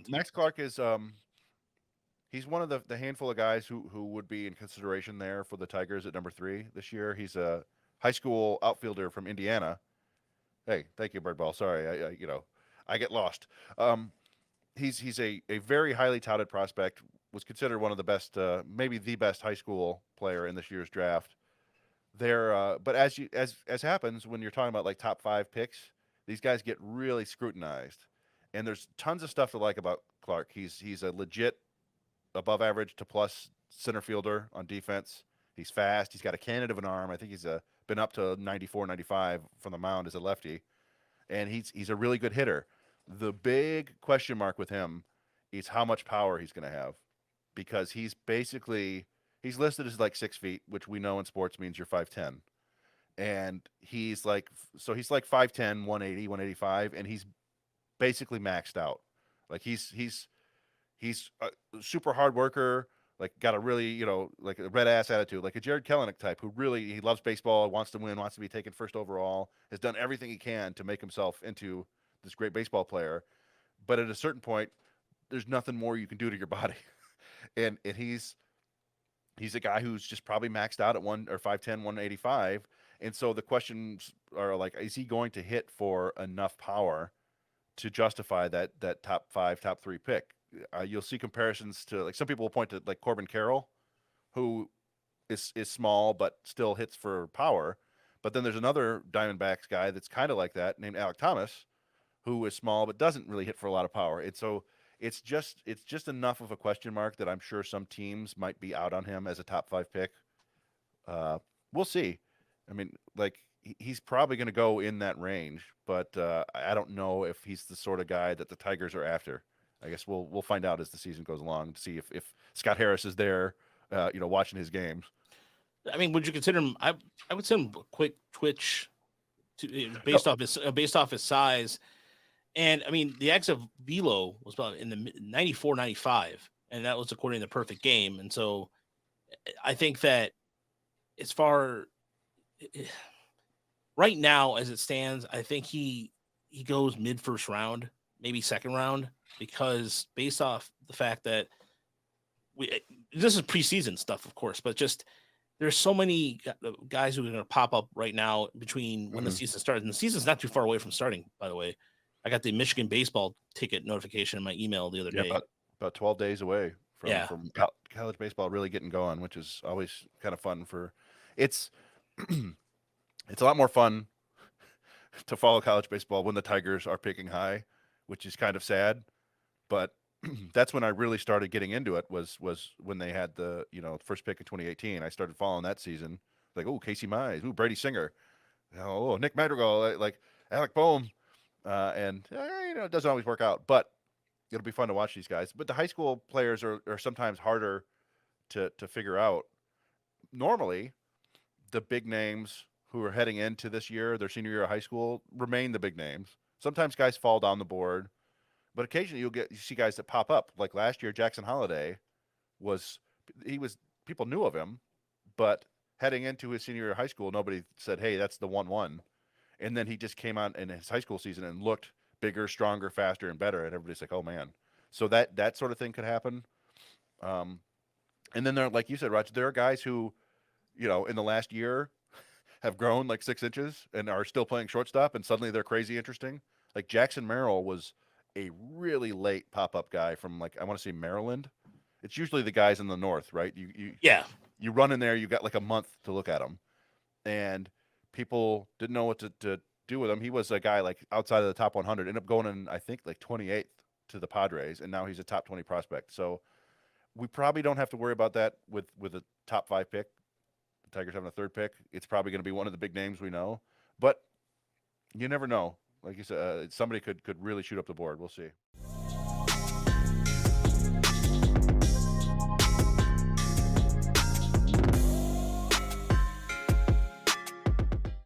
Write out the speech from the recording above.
round. Max Clark is he's one of the handful of guys who would be in consideration there for the Tigers at number 3 this year. He's a high school outfielder from Indiana. Hey, thank you, Birdball. Sorry, I get lost. Um, he's a very highly touted prospect. Was considered one of the best, maybe the best high school player in this year's draft. But as happens when you're talking about like top 5 picks, these guys get really scrutinized, and there's tons of stuff to like about Clark. He's a legit above average to plus center fielder on defense. He's fast. He's got a cannon of an arm. I think he's been up to 94, 95 from the mound as a lefty, and he's a really good hitter. The big question mark with him is how much power he's going to have, because he's listed as like 6 feet, which we know in sports means you're 5'10", and he's like 5'10", 180, 185, and he's basically maxed out. Like he's a super hard worker, like got a really like a red ass attitude, like a Jared Kelenic type who really he loves baseball, wants to win, wants to be taken first overall, has done everything he can to make himself into this great baseball player. But at a certain point, there's nothing more you can do to your body, and he's a guy who's just probably maxed out at 5'10", 185. And so the questions are like, is he going to hit for enough power to justify that top 5, top 3 pick? You'll see comparisons to, like, some people will point to like Corbin Carroll, who is small but still hits for power. But then there's another Diamondbacks guy that's kind of like that, named Alec Thomas, who is small but doesn't really hit for a lot of power. And so it's just enough of a question mark that I'm sure some teams might be out on him as a top 5 pick. We'll see. I mean, like he's probably going to go in that range, but I don't know if he's the sort of guy that the Tigers are after. I guess we'll find out as the season goes along to see if Scott Harris is there, watching his games. I mean, would you consider him? I would send him a quick twitch No, based off his size. And I mean, the X of velo was about in the 94, 95, and that was according to the perfect game. And so I think that as far right now as it stands, I think he goes mid first round, maybe second round, because based off the fact that we this is preseason stuff, of course, but just there's so many guys who are going to pop up right now between when the mhm. season starts, and the season's not too far away from starting. By the way, I got the Michigan baseball ticket notification in my email the other Yeah, day. about 12 days away from Yeah, from college baseball really getting going, which is always kind of fun for. It's it's a lot more fun to follow college baseball when the Tigers are picking high, which is kind of sad. But that's when I really started getting into it. Was when they had the first pick in 2018. I started following that season. Like, oh, Casey Mize, ooh, Brady Singer, oh, Nick Madrigal, like Alec Boehm, and it doesn't always work out, but it'll be fun to watch these guys. But the high school players are sometimes harder to figure out. Normally, the big names who are heading into this year, their senior year of high school, remain the big names. Sometimes guys fall down the board, but occasionally you see guys that pop up. Like last year, Jackson Holiday was he was people knew of him, but heading into his senior year of high school, nobody said, "Hey, that's the 1-1." And then he just came out in his high school season and looked bigger, stronger, faster, and better, and everybody's like, "Oh man!" So that sort of thing could happen. Um, and then there, like you said, Roger, there are guys who, in the last year have grown like 6 inches and are still playing shortstop, and suddenly they're crazy interesting. Like Jackson Merrill was a really late pop up guy from, like, I want to say Maryland. It's usually the guys in the north, right? yeah. You run in there, you got like a month to look at them, and people didn't know what to do with him. He was a guy like outside of the top 100, ended up going in I think like 28th to the Padres, and now he's a top 20 prospect. So we probably don't have to worry about that with a top 5 pick. The Tigers having a third pick, it's probably going to be one of the big names we know, but you never know. Like you said, somebody could really shoot up the board. We'll see.